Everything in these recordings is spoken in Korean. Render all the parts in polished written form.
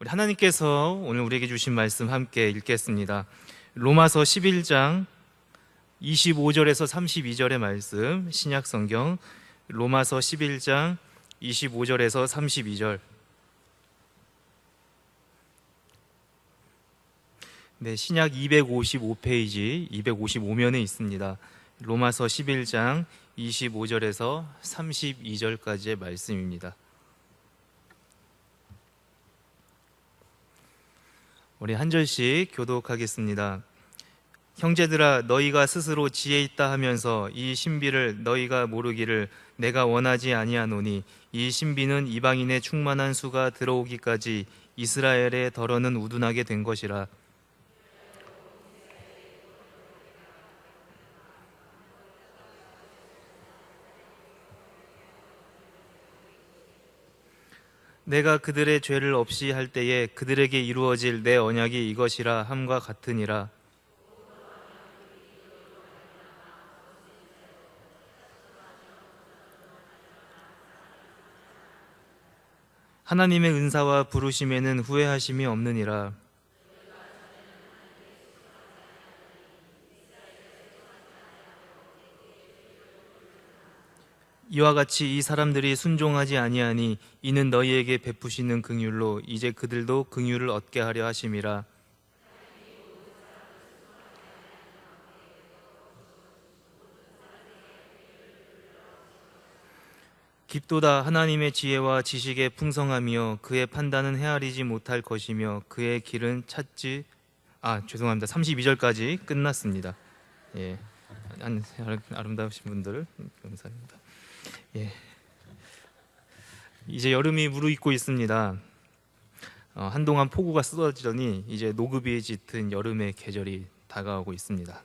우리 하나님께서 오늘 우리에게 주신 말씀 함께 읽겠습니다. 로마서 11장 25절에서 32절의 말씀, 신약성경 로마서 11장 25절에서 32절. 네, 신약 255페이지 255면에 있습니다. 로마서 11장 25절에서 32절까지의 말씀입니다. 우리 한 절씩 교독하겠습니다. 형제들아, 너희가 스스로 지혜 있다 하면서 이 신비를 너희가 모르기를 내가 원하지 아니하노니, 이 신비는 이방인의 충만한 수가 들어오기까지 이스라엘의 덜어는 우둔하게 된 것이라. 내가 그들의 죄를 없이 할 때에 그들에게 이루어질 내 언약이 이것이라 함과 같으니라. 하나님의 은사와 부르심에는 후회하심이 없느니라. 이와 같이 이 사람들이 순종하지 아니하니 이는 너희에게 베푸시는 긍휼로 이제 그들도 긍휼을 얻게 하려 하심이라. 깊도다 하나님의 지혜와 지식의 풍성함이여 그의 판단은 헤아리지 못할 것이며 그의 길은 찾지. 죄송합니다. 32절까지 끝났습니다. 예, 아름다우신 분들 감사합니다. 예. 이제 여름이 무르익고 있습니다. 한동안 폭우가 쏟아지더니 이제 노급이 짙은 여름의 계절이 다가오고 있습니다.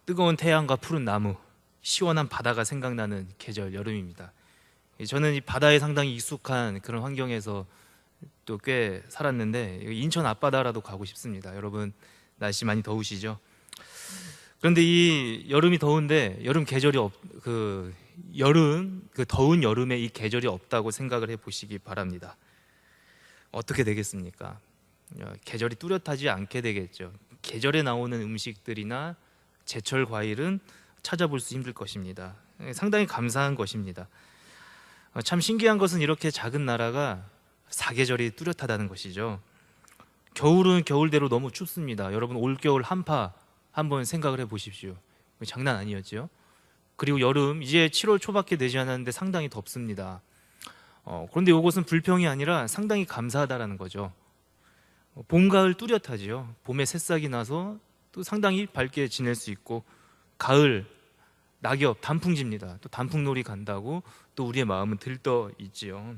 뜨거운 태양과 푸른 나무, 시원한 바다가 생각나는 계절 여름입니다. 저는 이 바다에 상당히 익숙한 그런 환경에서 또 꽤 살았는데 인천 앞바다라도 가고 싶습니다. 여러분 날씨 많이 더우시죠? 그런데 이 여름이 더운데 여름 계절이 더운 여름에 이 계절이 없다고 생각을 해보시기 바랍니다. 어떻게 되겠습니까? 계절이 뚜렷하지 않게 되겠죠. 계절에 나오는 음식들이나 제철 과일은 찾아볼 수 힘들 것입니다. 상당히 감사한 것입니다. 참 신기한 것은 이렇게 작은 나라가 사계절이 뚜렷하다는 것이죠. 겨울은 겨울대로 너무 춥습니다. 여러분 올겨울 한파 한번 생각을 해보십시오. 장난 아니었죠. 그리고 여름 이제 7월 초밖에 되지 않았는데 상당히 덥습니다. 그런데 이것은 불평이 아니라 상당히 감사하다라는 거죠. 봄, 가을 뚜렷하지요. 봄에 새싹이 나서 또 상당히 밝게 지낼 수 있고, 가을 낙엽 단풍집니다. 또 단풍놀이 간다고 또 우리의 마음은 들떠 있지요.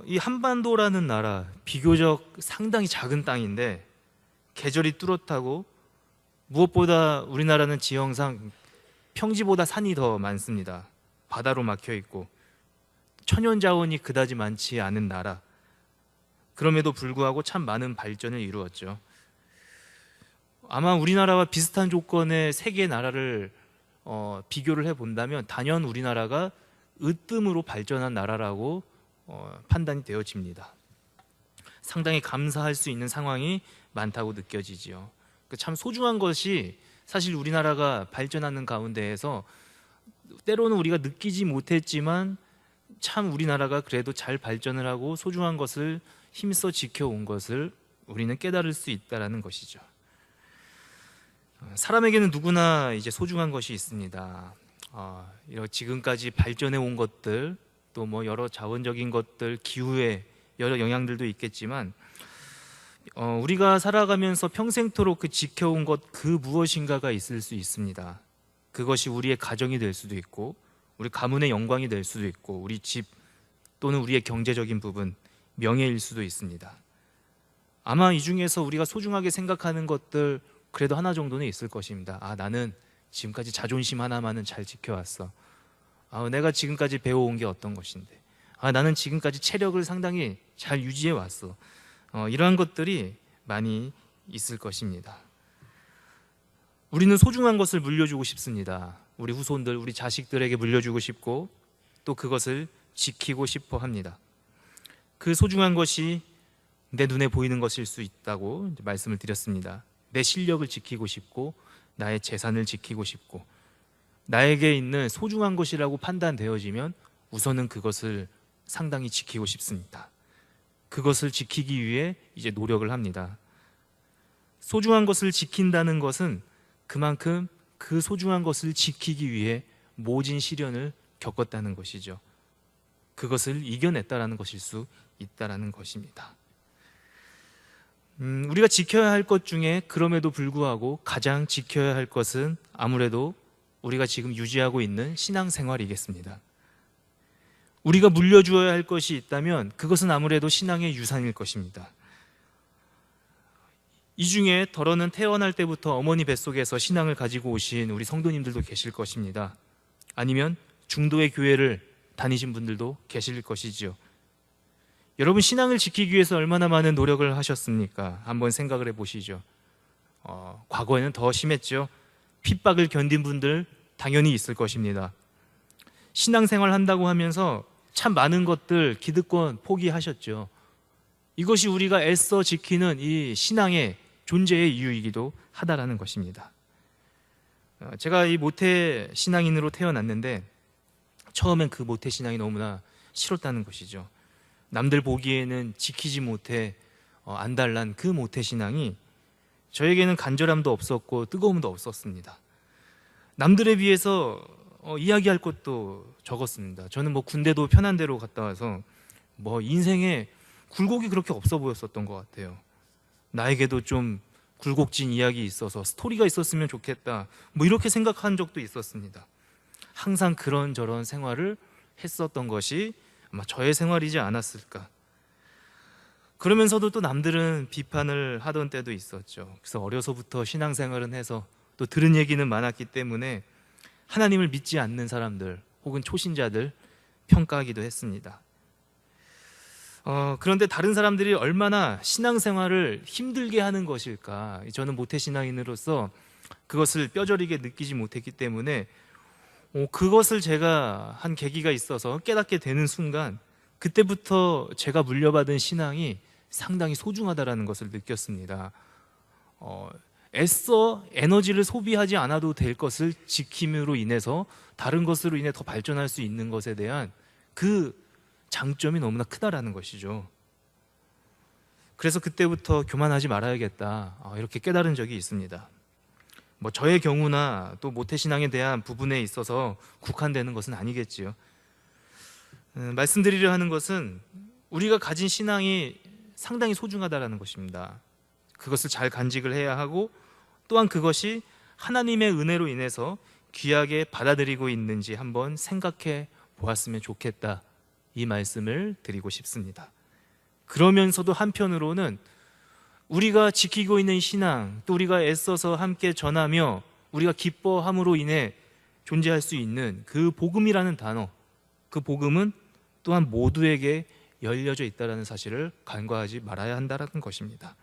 이 한반도라는 나라 비교적 상당히 작은 땅인데 계절이 뚜렷하고, 무엇보다 우리나라는 지형상 평지보다 산이 더 많습니다. 바다로 막혀 있고 천연 자원이 그다지 많지 않은 나라. 그럼에도 불구하고 참 많은 발전을 이루었죠. 아마 우리나라와 비슷한 조건의 세 개의 나라를 비교를 해본다면 단연 우리나라가 으뜸으로 발전한 나라라고 판단이 되어집니다. 상당히 감사할 수 있는 상황이 많다고 느껴지지요. 참 소중한 것이 사실 우리나라가 발전하는 가운데에서 때로는 우리가 느끼지 못했지만 참 우리나라가 그래도 잘 발전을 하고 소중한 것을 힘써 지켜온 것을 우리는 깨달을 수 있다는 것이죠. 사람에게는 누구나 이제 소중한 것이 있습니다. 지금까지 발전해 온 것들, 또 뭐 여러 자원적인 것들, 기후의 여러 영향들도 있겠지만 우리가 살아가면서 평생토록 지켜온 것 그 무엇인가가 있을 수 있습니다. 그것이 우리의 가정이 될 수도 있고, 우리 가문의 영광이 될 수도 있고, 우리 집 또는 우리의 경제적인 부분, 명예일 수도 있습니다. 아마 이 중에서 우리가 소중하게 생각하는 것들 그래도 하나 정도는 있을 것입니다. 나는 지금까지 자존심 하나만은 잘 지켜왔어. 내가 지금까지 배워온 게 어떤 것인데, 나는 지금까지 체력을 상당히 잘 유지해 왔어. 이러한 것들이 많이 있을 것입니다. 우리는 소중한 것을 물려주고 싶습니다. 우리 후손들, 우리 자식들에게 물려주고 싶고 또 그것을 지키고 싶어 합니다. 그 소중한 것이 내 눈에 보이는 것일 수 있다고 말씀을 드렸습니다. 내 실력을 지키고 싶고 나의 재산을 지키고 싶고 나에게 있는 소중한 것이라고 판단되어지면 우선은 그것을 상당히 지키고 싶습니다. 그것을 지키기 위해 이제 노력을 합니다. 소중한 것을 지킨다는 것은 그만큼 그 소중한 것을 지키기 위해 모진 시련을 겪었다는 것이죠. 그것을 이겨냈다라는 것일 수 있다라는 것입니다. 우리가 지켜야 할 것 중에 그럼에도 불구하고 가장 지켜야 할 것은 아무래도 우리가 지금 유지하고 있는 신앙생활이겠습니다. 우리가 물려주어야 할 것이 있다면 그것은 아무래도 신앙의 유산일 것입니다. 이 중에 더러는 태어날 때부터 어머니 뱃속에서 신앙을 가지고 오신 우리 성도님들도 계실 것입니다. 아니면 중도의 교회를 다니신 분들도 계실 것이지요. 여러분, 신앙을 지키기 위해서 얼마나 많은 노력을 하셨습니까? 한번 생각을 해보시죠. 과거에는 더 심했죠. 핍박을 견딘 분들 당연히 있을 것입니다. 신앙생활 한다고 하면서 참 많은 것들 기득권 포기하셨죠. 이것이 우리가 애써 지키는 이 신앙의 존재의 이유이기도 하다라는 것입니다. 제가 이 모태 신앙인으로 태어났는데 처음엔 그 모태 신앙이 너무나 싫었다는 것이죠. 남들 보기에는 지키지 못해 안달난 그 모태 신앙이 저에게는 간절함도 없었고 뜨거움도 없었습니다. 남들에 비해서 이야기할 것도 적었습니다. 저는 군대도 편한 데로 갔다 와서 인생에 굴곡이 그렇게 없어 보였었던 것 같아요. 나에게도 좀 굴곡진 이야기 있어서 스토리가 있었으면 좋겠다, 이렇게 생각한 적도 있었습니다. 항상 그런저런 생활을 했었던 것이 아마 저의 생활이지 않았을까. 그러면서도 또 남들은 비판을 하던 때도 있었죠. 그래서 어려서부터 신앙생활은 해서 또 들은 얘기는 많았기 때문에 하나님을 믿지 않는 사람들 혹은 초신자들 평가하기도 했습니다. 그런데 다른 사람들이 얼마나 신앙생활을 힘들게 하는 것일까, 저는 모태신앙인으로서 그것을 뼈저리게 느끼지 못했기 때문에 그것을 제가 한 계기가 있어서 깨닫게 되는 순간 그때부터 제가 물려받은 신앙이 상당히 소중하다라는 것을 느꼈습니다. 애써 에너지를 소비하지 않아도 될 것을 지킴으로 인해서 다른 것으로 인해 더 발전할 수 있는 것에 대한 그 장점이 너무나 크다라는 것이죠. 그래서 그때부터 교만하지 말아야겠다, 이렇게 깨달은 적이 있습니다. 저의 경우나 또 모태신앙에 대한 부분에 있어서 국한되는 것은 아니겠지요. 말씀드리려 하는 것은 우리가 가진 신앙이 상당히 소중하다라는 것입니다. 그것을 잘 간직을 해야 하고 또한 그것이 하나님의 은혜로 인해서 귀하게 받아들이고 있는지 한번 생각해 보았으면 좋겠다, 이 말씀을 드리고 싶습니다. 그러면서도 한편으로는 우리가 지키고 있는 신앙, 또 우리가 애써서 함께 전하며 우리가 기뻐함으로 인해 존재할 수 있는 그 복음이라는 단어, 그 복음은 또한 모두에게 열려져 있다는 사실을 간과하지 말아야 한다는 것입니다.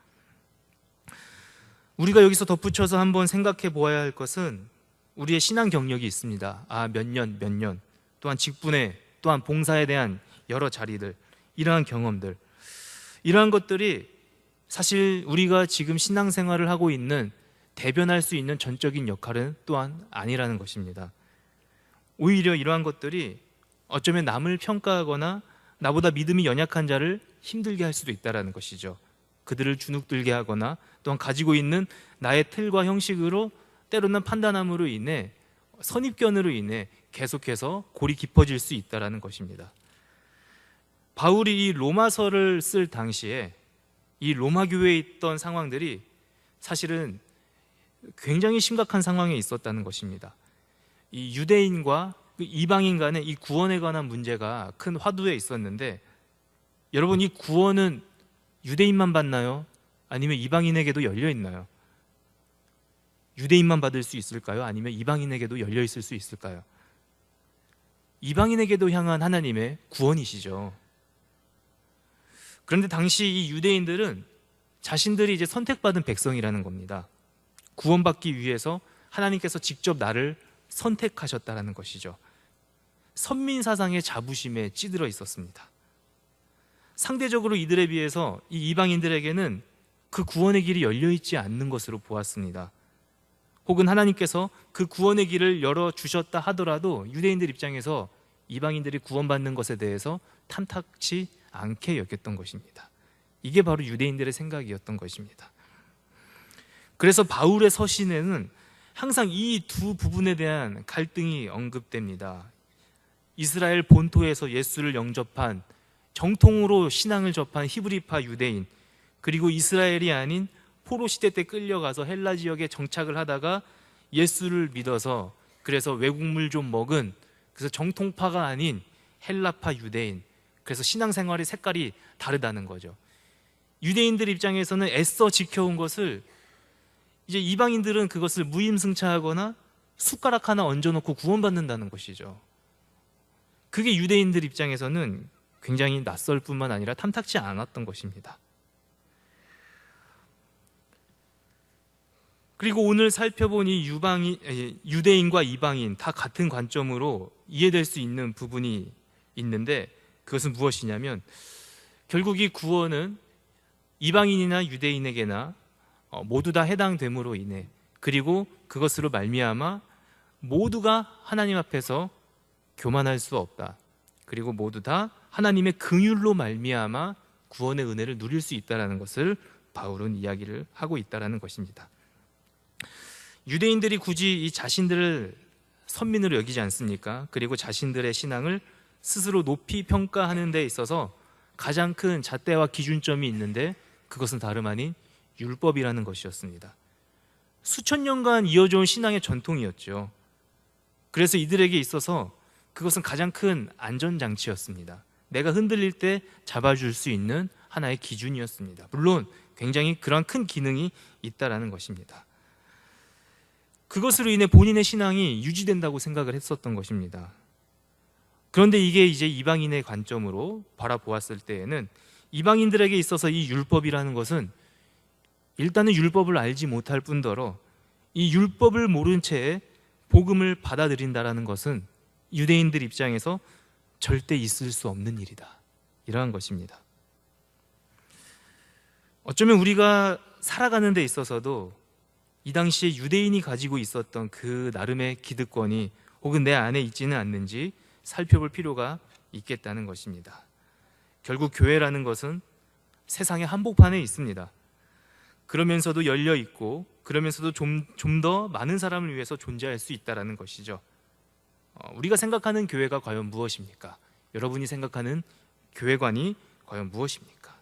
우리가 여기서 덧붙여서 한번 생각해 보아야 할 것은 우리의 신앙 경력이 있습니다. 몇 년, 또한 직분에, 또한 봉사에 대한 여러 자리들, 이러한 경험들, 이러한 것들이 사실 우리가 지금 신앙생활을 하고 있는 대변할 수 있는 전적인 역할은 또한 아니라는 것입니다. 오히려 이러한 것들이 어쩌면 남을 평가하거나 나보다 믿음이 연약한 자를 힘들게 할 수도 있다는 것이죠. 그들을 주눅들게 하거나 또한 가지고 있는 나의 틀과 형식으로 때로는 판단함으로 인해 선입견으로 인해 계속해서 골이 깊어질 수 있다는 것입니다. 바울이 이 로마서를 쓸 당시에 이 로마 교회에 있던 상황들이 사실은 굉장히 심각한 상황에 있었다는 것입니다. 이 유대인과 이방인 간의 이 구원에 관한 문제가 큰 화두에 있었는데, 여러분, 이 구원은 유대인만 받나요? 아니면 이방인에게도 열려 있나요? 유대인만 받을 수 있을까요? 아니면 이방인에게도 열려 있을 수 있을까요? 이방인에게도 향한 하나님의 구원이시죠. 그런데 당시 이 유대인들은 자신들이 이제 선택받은 백성이라는 겁니다. 구원받기 위해서 하나님께서 직접 나를 선택하셨다는 것이죠. 선민 사상의 자부심에 찌들어 있었습니다. 상대적으로 이들에 비해서 이 이방인들에게는 그 구원의 길이 열려 있지 않는 것으로 보았습니다. 혹은 하나님께서 그 구원의 길을 열어 주셨다 하더라도 유대인들 입장에서 이방인들이 구원받는 것에 대해서 탐탁치 않게 여겼던 것입니다. 이게 바로 유대인들의 생각이었던 것입니다. 그래서 바울의 서신에는 항상 이 두 부분에 대한 갈등이 언급됩니다. 이스라엘 본토에서 예수를 영접한, 정통으로 신앙을 접한 히브리파 유대인, 그리고 이스라엘이 아닌 포로 시대 때 끌려가서 헬라 지역에 정착을 하다가 예수를 믿어서 그래서 외국물 좀 먹은, 그래서 정통파가 아닌 헬라파 유대인, 그래서 신앙생활의 색깔이 다르다는 거죠. 유대인들 입장에서는 애써 지켜온 것을 이제 이방인들은 그것을 무임승차하거나 숟가락 하나 얹어놓고 구원받는다는 것이죠. 그게 유대인들 입장에서는 굉장히 낯설 뿐만 아니라 탐탁지 않았던 것입니다. 그리고 오늘 살펴보니 유대인과 이방인 다 같은 관점으로 이해될 수 있는 부분이 있는데, 그것은 무엇이냐면 결국 이 구원은 이방인이나 유대인에게나 모두 다 해당됨으로 인해, 그리고 그것으로 말미암아 모두가 하나님 앞에서 교만할 수 없다, 그리고 모두 다 하나님의 긍휼로 말미암아 구원의 은혜를 누릴 수 있다는 것을 바울은 이야기를 하고 있다는 것입니다. 유대인들이 굳이 이 자신들을 선민으로 여기지 않습니까? 그리고 자신들의 신앙을 스스로 높이 평가하는 데 있어서 가장 큰 잣대와 기준점이 있는데, 그것은 다름 아닌 율법이라는 것이었습니다. 수천 년간 이어져온 신앙의 전통이었죠. 그래서 이들에게 있어서 그것은 가장 큰 안전장치였습니다. 내가 흔들릴 때 잡아줄 수 있는 하나의 기준이었습니다. 물론 굉장히 그러한 큰 기능이 있다라는 것입니다. 그것으로 인해 본인의 신앙이 유지된다고 생각을 했었던 것입니다. 그런데 이게 이제 이방인의 관점으로 바라보았을 때에는 이방인들에게 있어서 이 율법이라는 것은 일단은 율법을 알지 못할 뿐더러 이 율법을 모른 채 복음을 받아들인다라는 것은 유대인들 입장에서 절대 있을 수 없는 일이다, 이러한 것입니다. 어쩌면 우리가 살아가는 데 있어서도 이 당시에 유대인이 가지고 있었던 그 나름의 기득권이 혹은 내 안에 있지는 않는지 살펴볼 필요가 있겠다는 것입니다. 결국 교회라는 것은 세상의 한복판에 있습니다. 그러면서도 열려 있고, 그러면서도 좀 더 많은 사람을 위해서 존재할 수 있다는 것이죠. 우리가 생각하는 교회가 과연 무엇입니까? 여러분이 생각하는 교회관이 과연 무엇입니까?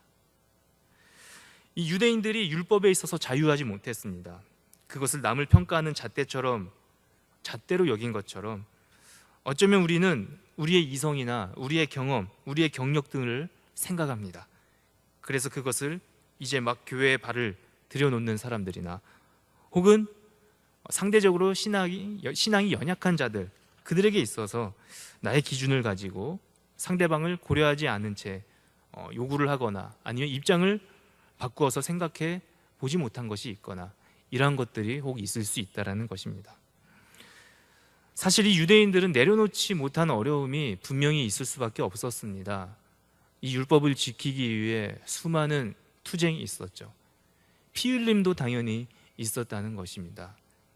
이 유대인들이 율법에 있어서 자유하지 못했습니다. 그것을 남을 평가하는 잣대로 여긴 것처럼 어쩌면 우리는 우리의 이성이나 우리의 경험, 우리의 경력 등을 생각합니다. 그래서 그것을 이제 막 교회에 발을 들여놓는 사람들이나 혹은 상대적으로 신앙이 연약한 자들, 그들에게 있어서 나의 기준을 가지고 상대방을 고려하지 않은 채 요구를 하거나 아니면 입장을 바꾸어서 생각해 보지 못한 것이 있거나 이러한 것들이 혹 있을 수 있다는 것입니다. 사실 이 유대인들은 내려놓지 못한 어려움이 분명히 있을 수밖에 없었습니다. 이 율법을 지키기 위해 수많은 투쟁이 있었죠. 피 흘림도 당연히 있었다는 것입니다.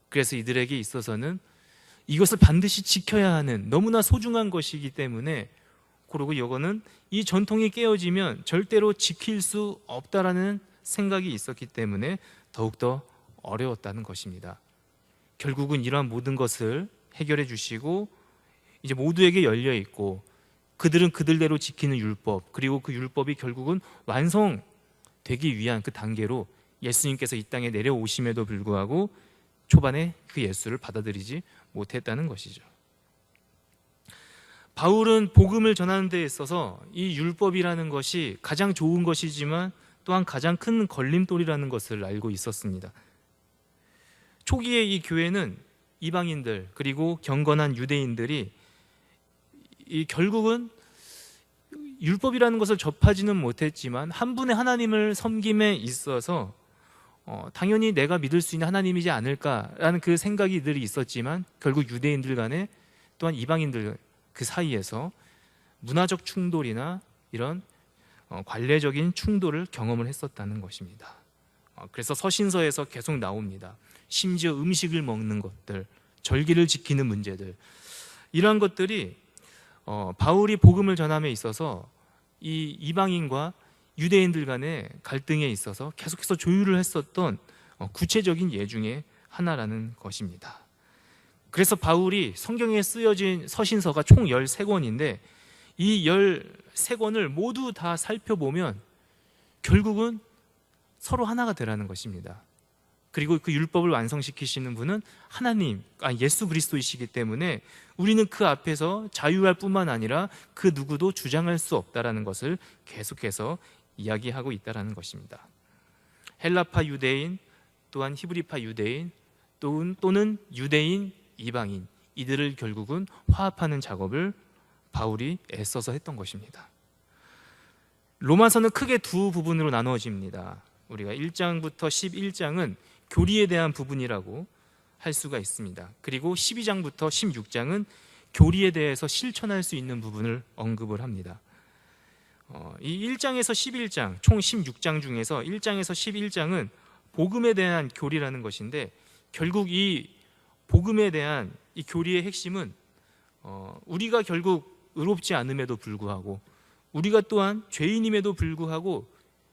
그래서 이들에게 있어서는 이것을 반드시 지켜야 하는 너무나 소중한 것이기 때문에, 그리고 이거는 이 전통이 깨어지면 절대로 지킬 수 없다라는 생각이 있었기 때문에 더욱더 어려웠다는 것입니다. 결국은 이러한 모든 것을 해결해 주시고 이제 모두에게 열려 있고, 그들은 그들대로 지키는 율법, 그리고 그 율법이 결국은 완성되기 위한 그 단계로 예수님께서 이 땅에 내려오심에도 불구하고 초반에 그 예수를 받아들이지 못했다는 것이죠. 바울은 복음을 전하는 데 있어서 이 율법이라는 것이 가장 좋은 것이지만 또한 가장 큰 걸림돌이라는 것을 알고 있었습니다. 초기에 이 교회는 이방인들 그리고 경건한 유대인들이 결국은 율법이라는 것을 접하지는 못했지만 한 분의 하나님을 섬김에 있어서 당연히 내가 믿을 수 있는 하나님이지 않을까라는 그 생각이 늘 있었지만, 결국 유대인들 간에 또한 이방인들 그 사이에서 문화적 충돌이나 이런 관례적인 충돌을 경험을 했었다는 것입니다. 그래서 서신서에서 계속 나옵니다. 심지어 음식을 먹는 것들, 절기를 지키는 문제들, 이러한 것들이 바울이 복음을 전함에 있어서 이 이방인과 유대인들 간의 갈등에 있어서 계속해서 조율을 했었던 구체적인 예 중에 하나라는 것입니다. 그래서 바울이 성경에 쓰여진 서신서가 총 13권인데 이 13권을 모두 다 살펴보면 결국은 서로 하나가 되라는 것입니다. 그리고 그 율법을 완성시키시는 분은 하나님, 예수 그리스도이시기 때문에 우리는 그 앞에서 자유할 뿐만 아니라 그 누구도 주장할 수 없다라는 것을 계속해서 이야기하고 있다라는 것입니다. 헬라파 유대인, 또한 히브리파 유대인, 또는 유대인, 이방인, 이들을 결국은 화합하는 작업을 바울이 애써서 했던 것입니다. 로마서는 크게 두 부분으로 나누어집니다. 우리가 1장부터 11장은 교리에 대한 부분이라고 할 수가 있습니다. 그리고 12장부터 16장은 교리에 대해서 실천할 수 있는 부분을 언급을 합니다. 이 1장에서 11장, 총 16장 중에서 1장에서 11장은 복음에 대한 교리라는 것인데, 결국 이 복음에 대한 이 교리의 핵심은 우리가 결국 의롭지 않음에도 불구하고, 우리가 또한 죄인임에도 불구하고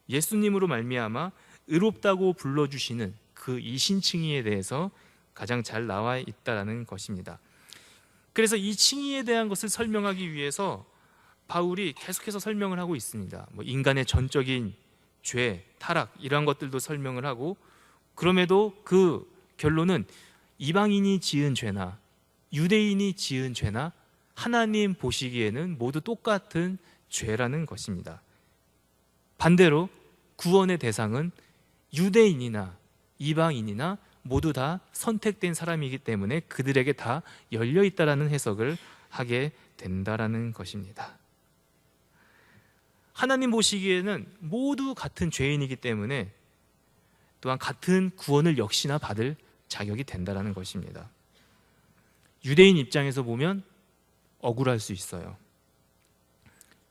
예수님으로 말미암아 의롭다고 불러주시는 그 이신칭의에 대해서 가장 잘 나와 있다는 것입니다. 그래서 이 칭의에 대한 것을 설명하기 위해서 바울이 계속해서 설명을 하고 있습니다. 인간의 전적인 죄, 타락, 이러한 것들도 설명을 하고, 그럼에도 그 결론은 이방인이 지은 죄나 유대인이 지은 죄나 하나님 보시기에는 모두 똑같은 죄라는 것입니다. 반대로 구원의 대상은 유대인이나 이방인이나 모두 다 선택된 사람이기 때문에 그들에게 다 열려 있다라는 해석을 하게 된다라는 것입니다. 하나님 보시기에는 모두 같은 죄인이기 때문에 또한 같은 구원을 역시나 받을 자격이 된다라는 것입니다. 유대인 입장에서 보면 억울할 수 있어요.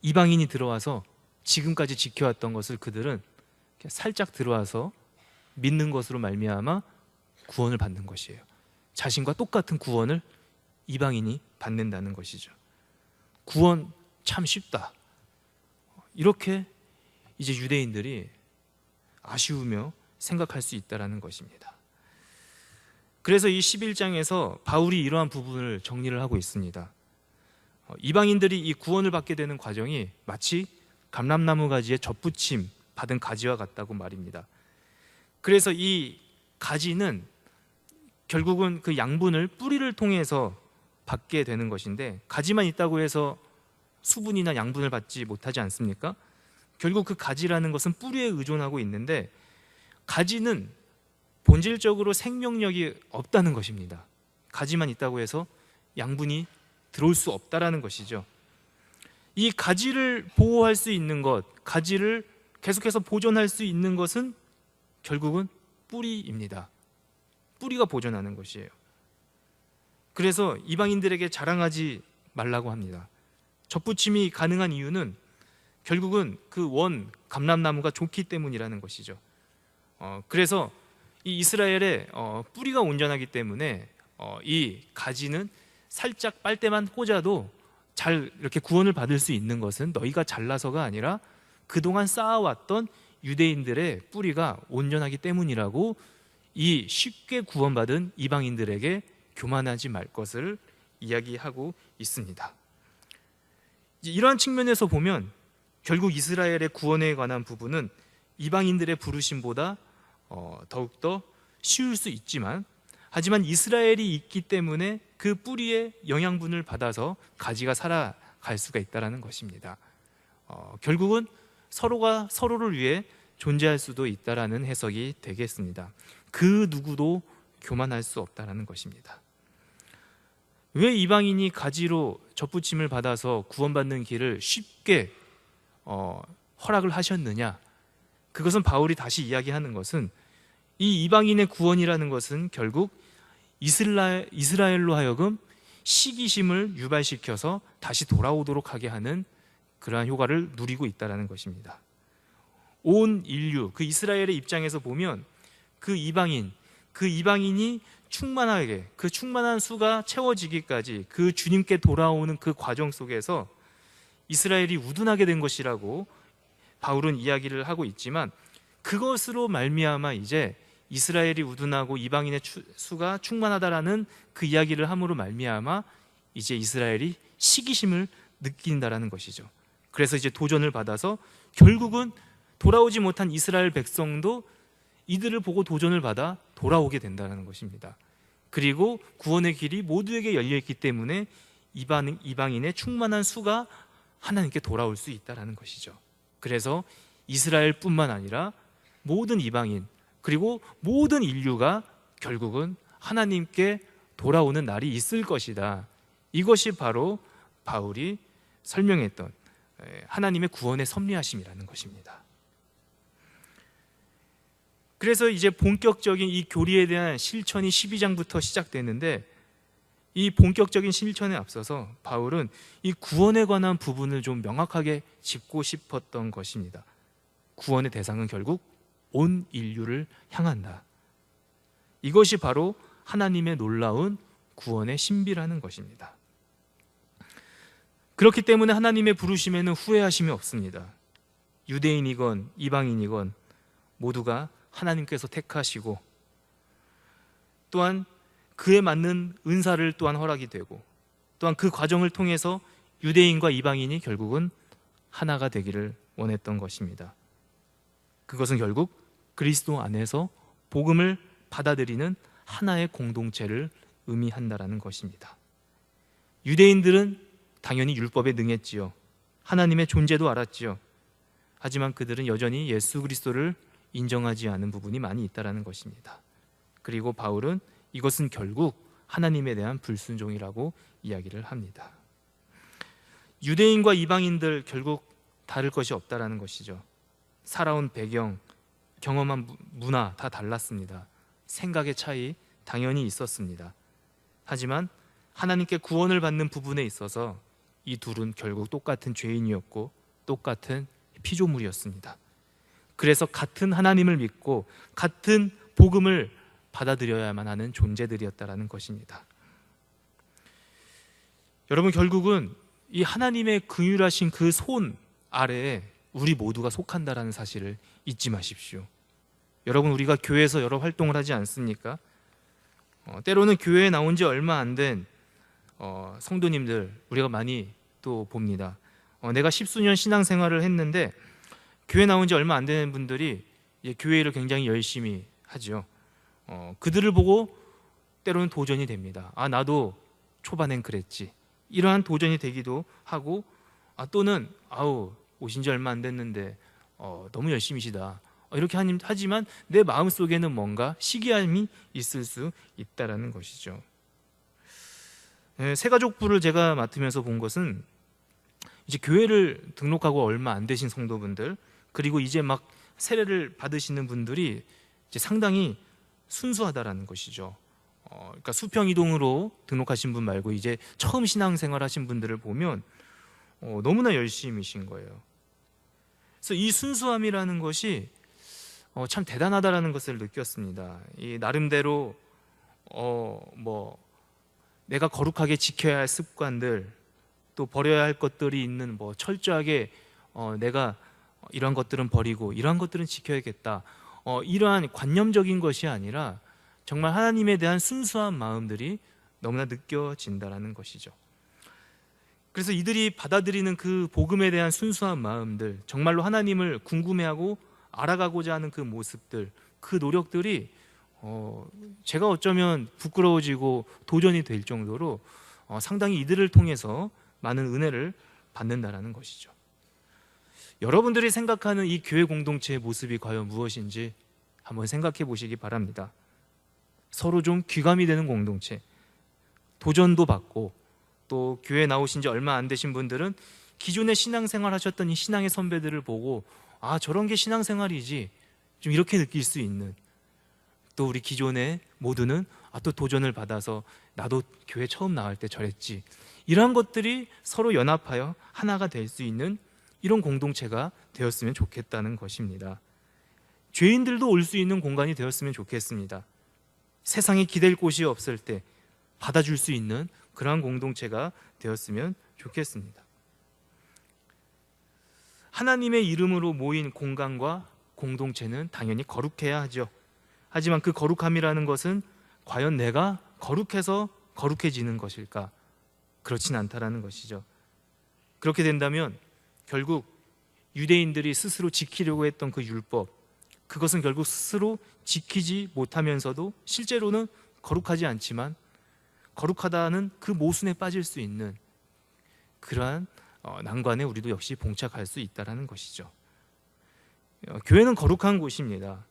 이방인이 들어와서 지금까지 지켜왔던 것을 그들은 살짝 들어와서 믿는 것으로 말미암아 구원을 받는 것이에요. 자신과 똑같은 구원을 이방인이 받는다는 것이죠. 구원 참 쉽다, 이렇게 이제 유대인들이 아쉬우며 생각할 수 있다는 것입니다. 그래서 이 11장에서 바울이 이러한 부분을 정리를 하고 있습니다. 이방인들이 이 구원을 받게 되는 과정이 마치 감람나무 가지에 젖붙임 받은 가지와 같다고 말입니다. 그래서 이 가지는 결국은 그 양분을 뿌리를 통해서 받게 되는 것인데, 가지만 있다고 해서 수분이나 양분을 받지 못하지 않습니까? 결국 그 가지라는 것은 뿌리에 의존하고 있는데, 가지는 본질적으로 생명력이 없다는 것입니다. 가지만 있다고 해서 양분이 들어올 수 없다라는 것이죠. 이 가지를 보호할 수 있는 것, 가지를 계속해서 보존할 수 있는 것은 결국은 뿌리입니다. 뿌리가 보존하는 것이에요. 그래서 이방인들에게 자랑하지 말라고 합니다. 젖붙임이 가능한 이유는 결국은 그 원 감람나무가 좋기 때문이라는 것이죠. 그래서 이 이스라엘의 뿌리가 온전하기 때문에 이 가지는 살짝 빨대만 꽂아도 잘 이렇게 구원을 받을 수 있는 것은 너희가 잘나서가 아니라 그동안 쌓아왔던 유대인들의 뿌리가 온전하기 때문이라고, 이 쉽게 구원받은 이방인들에게 교만하지 말 것을 이야기하고 있습니다. 이러한 측면에서 보면 결국 이스라엘의 구원에 관한 부분은 이방인들의 부르심보다 더욱더 쉬울 수 있지만, 하지만 이스라엘이 있기 때문에 그 뿌리의 영양분을 받아서 가지가 살아갈 수가 있다는 것입니다. 결국은 서로가 서로를 위해 존재할 수도 있다라는 해석이 되겠습니다. 그 누구도 교만할 수 없다라는 것입니다. 왜 이방인이 가지로 젖붙임을 받아서 구원받는 길을 쉽게 허락을 하셨느냐? 그것은 바울이 다시 이야기하는 것은, 이 이방인의 구원이라는 것은 결국 이스라엘로 하여금 시기심을 유발시켜서 다시 돌아오도록 하게 하는 그러한 효과를 누리고 있다는 것입니다. 온 인류, 그 이스라엘의 입장에서 보면 그 이방인이 충만하게, 그 충만한 수가 채워지기까지 그 주님께 돌아오는 그 과정 속에서 이스라엘이 우둔하게 된 것이라고 바울은 이야기를 하고 있지만, 그것으로 말미암아 이제 이스라엘이 우둔하고 이방인의 수가 충만하다라는 그 이야기를 함으로 말미암아 이제 이스라엘이 시기심을 느낀다라는 것이죠. 그래서 이제 도전을 받아서 결국은 돌아오지 못한 이스라엘 백성도 이들을 보고 도전을 받아 돌아오게 된다는 것입니다. 그리고 구원의 길이 모두에게 열려있기 때문에 이방인의 충만한 수가 하나님께 돌아올 수 있다는 것이죠. 그래서 이스라엘뿐만 아니라 모든 이방인, 그리고 모든 인류가 결국은 하나님께 돌아오는 날이 있을 것이다. 이것이 바로 바울이 설명했던 하나님의 구원의 섭리하심이라는 것입니다. 그래서 이제 본격적인 이 교리에 대한 실천이 12장부터 시작되는데, 이 본격적인 실천에 앞서서 바울은 이 구원에 관한 부분을 좀 명확하게 짚고 싶었던 것입니다. 구원의 대상은 결국 온 인류를 향한다. 이것이 바로 하나님의 놀라운 구원의 신비라는 것입니다. 그렇기 때문에 하나님의 부르심에는 후회하심이 없습니다. 유대인이건 이방인이건 모두가 하나님께서 택하시고, 또한 그에 맞는 은사를 또한 허락이 되고, 또한 그 과정을 통해서 유대인과 이방인이 결국은 하나가 되기를 원했던 것입니다. 그것은 결국 그리스도 안에서 복음을 받아들이는 하나의 공동체를 의미한다라는 것입니다. 유대인들은 당연히 율법에 능했지요. 하나님의 존재도 알았지요. 하지만 그들은 여전히 예수 그리스도를 인정하지 않은 부분이 많이 있다는 것입니다. 그리고 바울은 이것은 결국 하나님에 대한 불순종이라고 이야기를 합니다. 유대인과 이방인들 결국 다를 것이 없다는 것이죠. 살아온 배경, 경험한 문화 다 달랐습니다. 생각의 차이 당연히 있었습니다. 하지만 하나님께 구원을 받는 부분에 있어서 이 둘은 결국 똑같은 죄인이었고 똑같은 피조물이었습니다. 그래서 같은 하나님을 믿고 같은 복음을 받아들여야만 하는 존재들이었다라는 것입니다. 여러분, 결국은 이 하나님의 긍휼하신 그 손 아래에 우리 모두가 속한다라는 사실을 잊지 마십시오. 여러분, 우리가 교회에서 여러 활동을 하지 않습니까? 때로는 교회에 나온 지 얼마 안 된 성도님들 우리가 많이 또 봅니다. 내가 십수년 신앙생활을 했는데 교회 나온 지 얼마 안 되는 분들이 교회 일을 굉장히 열심히 하죠. 그들을 보고 때로는 도전이 됩니다. 나도 초반엔 그랬지. 이러한 도전이 되기도 하고, 또는 오신 지 얼마 안 됐는데 너무 열심히시다. 이렇게 하지만 내 마음속에는 뭔가 시기함이 있을 수 있다는 것이죠. 새가족부를 제가 맡으면서 본 것은 이제 교회를 등록하고 얼마 안 되신 성도분들, 그리고 이제 막 세례를 받으시는 분들이 이제 상당히 순수하다라는 것이죠. 그러니까 수평이동으로 등록하신 분 말고 이제 처음 신앙생활 하신 분들을 보면 너무나 열심히신 거예요. 그래서 이 순수함이라는 것이 참 대단하다라는 것을 느꼈습니다. 이 나름대로 내가 거룩하게 지켜야 할 습관들, 또 버려야 할 것들이 있는 철저하게 내가 이러한 것들은 버리고 이러한 것들은 지켜야겠다, 이러한 관념적인 것이 아니라 정말 하나님에 대한 순수한 마음들이 너무나 느껴진다라는 것이죠. 그래서 이들이 받아들이는 그 복음에 대한 순수한 마음들, 정말로 하나님을 궁금해하고 알아가고자 하는 그 모습들, 그 노력들이 제가 어쩌면 부끄러워지고 도전이 될 정도로 상당히 이들을 통해서 많은 은혜를 받는다라는 것이죠. 여러분들이 생각하는 이 교회 공동체의 모습이 과연 무엇인지 한번 생각해 보시기 바랍니다. 서로 좀 귀감이 되는 공동체, 도전도 받고, 또 교회 나오신 지 얼마 안 되신 분들은 기존에 신앙생활 하셨던 이 신앙의 선배들을 보고 저런 게 신앙생활이지, 좀 이렇게 느낄 수 있는, 또 우리 기존의 모두는 또 도전을 받아서 나도 교회 처음 나갈 때 저랬지, 이러한 것들이 서로 연합하여 하나가 될 수 있는 이런 공동체가 되었으면 좋겠다는 것입니다. 죄인들도 올 수 있는 공간이 되었으면 좋겠습니다. 세상에 기댈 곳이 없을 때 받아줄 수 있는 그러한 공동체가 되었으면 좋겠습니다. 하나님의 이름으로 모인 공간과 공동체는 당연히 거룩해야 하죠. 하지만 그 거룩함이라는 것은 과연 내가 거룩해서 거룩해지는 것일까? 그렇진 않다라는 것이죠. 그렇게 된다면 결국 유대인들이 스스로 지키려고 했던 그 율법, 그것은 결국 스스로 지키지 못하면서도 실제로는 거룩하지 않지만 거룩하다는 그 모순에 빠질 수 있는 그러한 난관에 우리도 역시 봉착할 수 있다는 것이죠. 교회는 거룩한 곳입니다.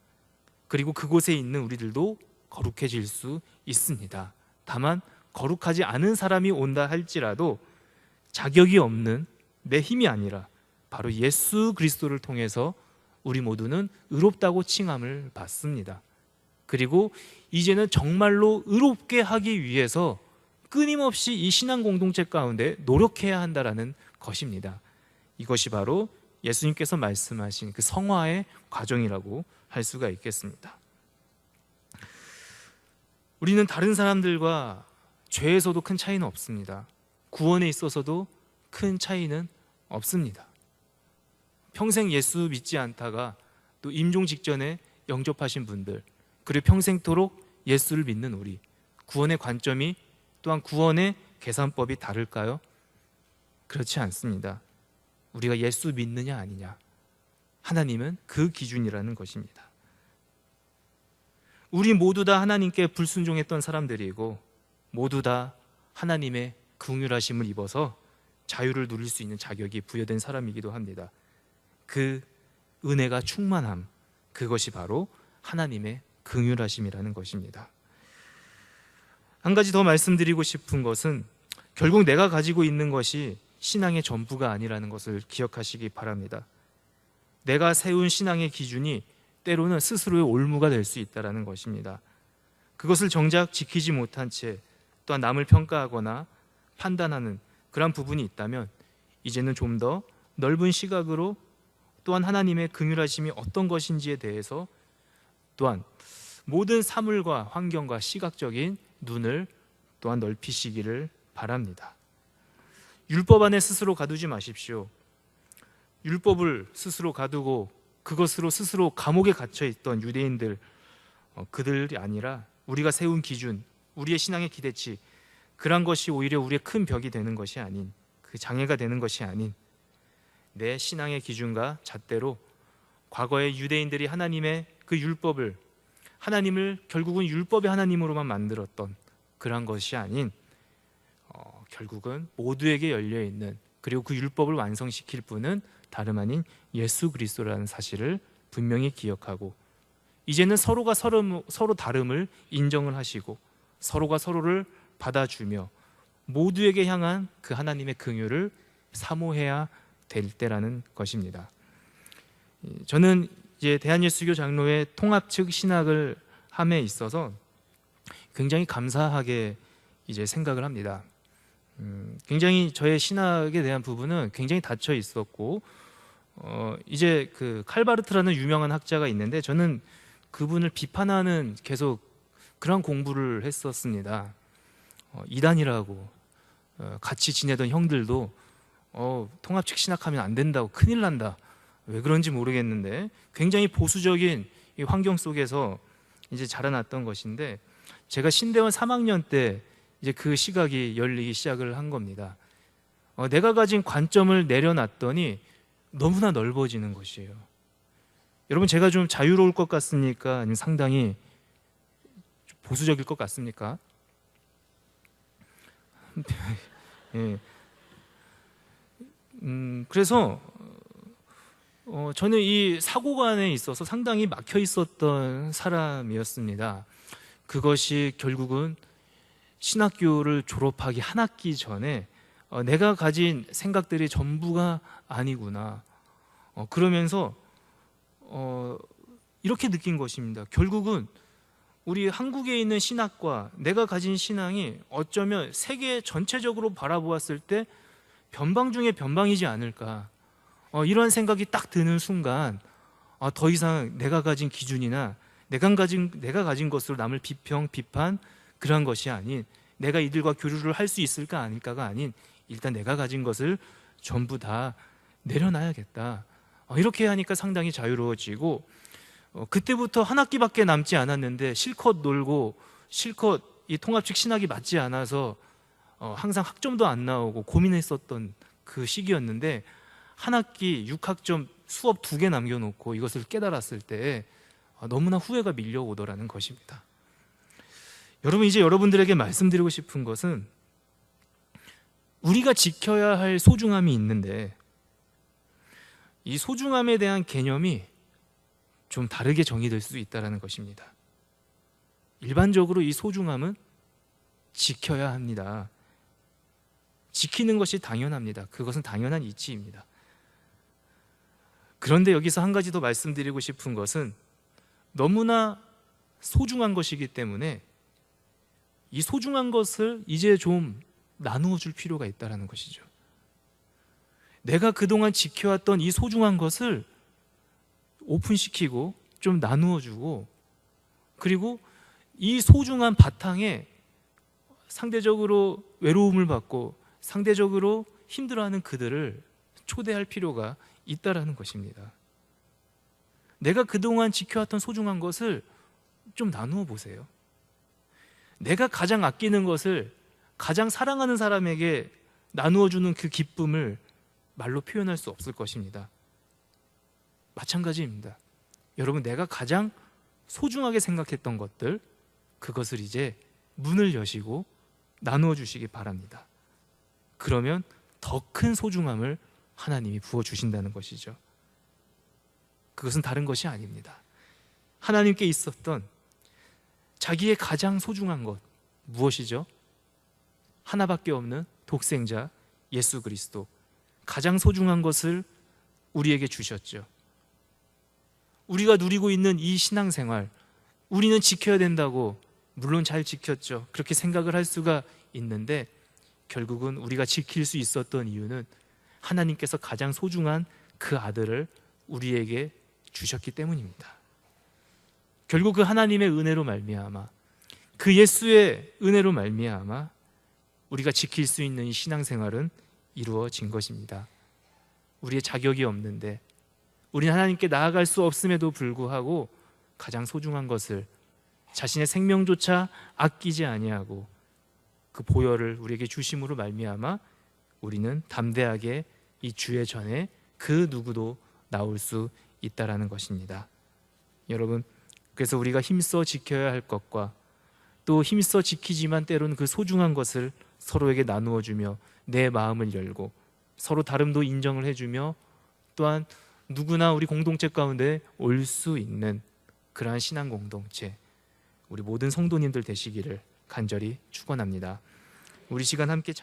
그리고 그곳에 있는 우리들도 거룩해질 수 있습니다. 다만 거룩하지 않은 사람이 온다 할지라도 자격이 없는 내 힘이 아니라 바로 예수 그리스도를 통해서 우리 모두는 의롭다고 칭함을 받습니다. 그리고 이제는 정말로 의롭게 하기 위해서 끊임없이 이 신앙 공동체 가운데 노력해야 한다라는 것입니다. 이것이 바로 예수님께서 말씀하신 그 성화의 과정이라고 할 수가 있겠습니다. 우리는 다른 사람들과 죄에서도 큰 차이는 없습니다. 구원에 있어서도 큰 차이는 없습니다. 평생 예수 믿지 않다가 또 임종 직전에 영접하신 분들, 그리고 평생토록 예수를 믿는 우리, 구원의 관점이 또한 구원의 계산법이 다를까요? 그렇지 않습니다. 우리가 예수 믿느냐 아니냐, 하나님은 그 기준이라는 것입니다. 우리 모두 다 하나님께 불순종했던 사람들이고 모두 다 하나님의 긍휼하심을 입어서 자유를 누릴 수 있는 자격이 부여된 사람이기도 합니다. 그 은혜가 충만함, 그것이 바로 하나님의 긍휼하심이라는 것입니다. 한 가지 더 말씀드리고 싶은 것은 결국 내가 가지고 있는 것이 신앙의 전부가 아니라는 것을 기억하시기 바랍니다. 내가 세운 신앙의 기준이 때로는 스스로의 올무가 될 수 있다는 것입니다. 그것을 정작 지키지 못한 채 또한 남을 평가하거나 판단하는 그런 부분이 있다면 이제는 좀 더 넓은 시각으로 또한 하나님의 긍휼하심이 어떤 것인지에 대해서 또한 모든 사물과 환경과 시각적인 눈을 또한 넓히시기를 바랍니다. 율법 안에 스스로 가두지 마십시오. 율법을 스스로 가두고 그것으로 스스로 감옥에 갇혀 있던 유대인들, 그들이 아니라 우리가 세운 기준, 우리의 신앙의 기대치, 그런 것이 오히려 우리의 큰 벽이 되는 것이 아닌, 그 장애가 되는 것이 아닌 내 신앙의 기준과 잣대로 과거의 유대인들이 하나님의 그 율법을, 하나님을 결국은 율법의 하나님으로만 만들었던 그런 것이 아닌 결국은 모두에게 열려있는, 그리고 그 율법을 완성시킬 분은 다름 아닌 예수 그리스도라는 사실을 분명히 기억하고 이제는 서로가 서로 다름을 인정을 하시고 서로가 서로를 받아주며 모두에게 향한 그 하나님의 긍휼을 사모해야 될 때라는 것입니다. 저는 이제 대한예수교 장로회 통합 측 신학을 함에 있어서 굉장히 감사하게 이제 생각을 합니다. 굉장히 저의 신학에 대한 부분은 굉장히 닫혀 있었고 이제 그 칼바르트라는 유명한 학자가 있는데 저는 그분을 비판하는 계속 그런 공부를 했었습니다. 이단이라고 같이 지내던 형들도 통합측 신학하면 안 된다고, 큰일 난다, 왜 그런지 모르겠는데 굉장히 보수적인 이 환경 속에서 이제 자라났던 것인데 제가 신대원 3학년 때 이제 그 시각이 열리기 시작을 한 겁니다. 내가 가진 관점을 내려놨더니 너무나 넓어지는 것이에요. 여러분, 제가 좀 자유로울 것 같습니까? 아니면 상당히 보수적일 것 같습니까? 예. 그래서 저는 이 사고관에 있어서 상당히 막혀 있었던 사람이었습니다. 그것이 결국은 신학교를 졸업하기 한 학기 전에 내가 가진 생각들이 전부가 아니구나, 그러면서 이렇게 느낀 것입니다. 결국은 우리 한국에 있는 신학과 내가 가진 신앙이 어쩌면 세계 전체적으로 바라보았을 때 변방 중에 변방이지 않을까, 이런 생각이 딱 드는 순간 더 이상 내가 가진 기준이나 내가 가진 것으로 남을 비판 그런 것이 아닌, 내가 이들과 교류를 할 수 있을까 아닐까가 아닌, 일단 내가 가진 것을 전부 다 내려놔야겠다. 이렇게 하니까 상당히 자유로워지고, 그때부터 한 학기밖에 남지 않았는데 실컷 놀고 실컷 이 통합식 신학이 맞지 않아서 항상 학점도 안 나오고 고민했었던 그 시기였는데, 한 학기 6학점 수업 2개 남겨놓고 이것을 깨달았을 때 너무나 후회가 밀려오더라는 것입니다. 여러분, 이제 여러분들에게 말씀드리고 싶은 것은, 우리가 지켜야 할 소중함이 있는데 이 소중함에 대한 개념이 좀 다르게 정의될 수 있다는 것입니다. 일반적으로 이 소중함은 지켜야 합니다. 지키는 것이 당연합니다. 그것은 당연한 이치입니다. 그런데 여기서 한 가지 더 말씀드리고 싶은 것은, 너무나 소중한 것이기 때문에 이 소중한 것을 이제 좀 나누어 줄 필요가 있다는 것이죠. 내가 그동안 지켜왔던 이 소중한 것을 오픈시키고 좀 나누어 주고, 그리고 이 소중한 바탕에 상대적으로 외로움을 받고 상대적으로 힘들어하는 그들을 초대할 필요가 있다라는 것입니다. 내가 그동안 지켜왔던 소중한 것을 좀 나누어 보세요. 내가 가장 아끼는 것을 가장 사랑하는 사람에게 나누어 주는 그 기쁨을 말로 표현할 수 없을 것입니다. 마찬가지입니다. 여러분, 내가 가장 소중하게 생각했던 것들, 그것을 이제 문을 여시고 나누어 주시기 바랍니다. 그러면 더 큰 소중함을 하나님이 부어주신다는 것이죠. 그것은 다른 것이 아닙니다. 하나님께 있었던 자기의 가장 소중한 것, 무엇이죠? 하나밖에 없는 독생자 예수 그리스도, 가장 소중한 것을 우리에게 주셨죠. 우리가 누리고 있는 이 신앙생활, 우리는 지켜야 된다고, 물론 잘 지켰죠, 그렇게 생각을 할 수가 있는데, 결국은 우리가 지킬 수 있었던 이유는 하나님께서 가장 소중한 그 아들을 우리에게 주셨기 때문입니다. 결국 그 하나님의 은혜로 말미암아, 그 예수의 은혜로 말미암아 우리가 지킬 수 있는 이 신앙생활은 이루어진 것입니다. 우리의 자격이 없는데, 우리는 하나님께 나아갈 수 없음에도 불구하고 가장 소중한 것을, 자신의 생명조차 아끼지 아니하고 그 보혈을 우리에게 주심으로 말미암아 우리는 담대하게 이 주의 전에 그 누구도 나올 수 있다라는 것입니다. 여러분, 그래서 우리가 힘써 지켜야 할 것과 또 힘써 지키지만 때로는 그 소중한 것을 서로에게 나누어 주며 내 마음을 열고 서로 다름도 인정을 해주며, 또한 누구나 우리 공동체 가운데 올 수 있는 그러한 신앙 공동체, 우리 모든 성도님들 되시기를 간절히 축원합니다. 우리 시간 함께 찬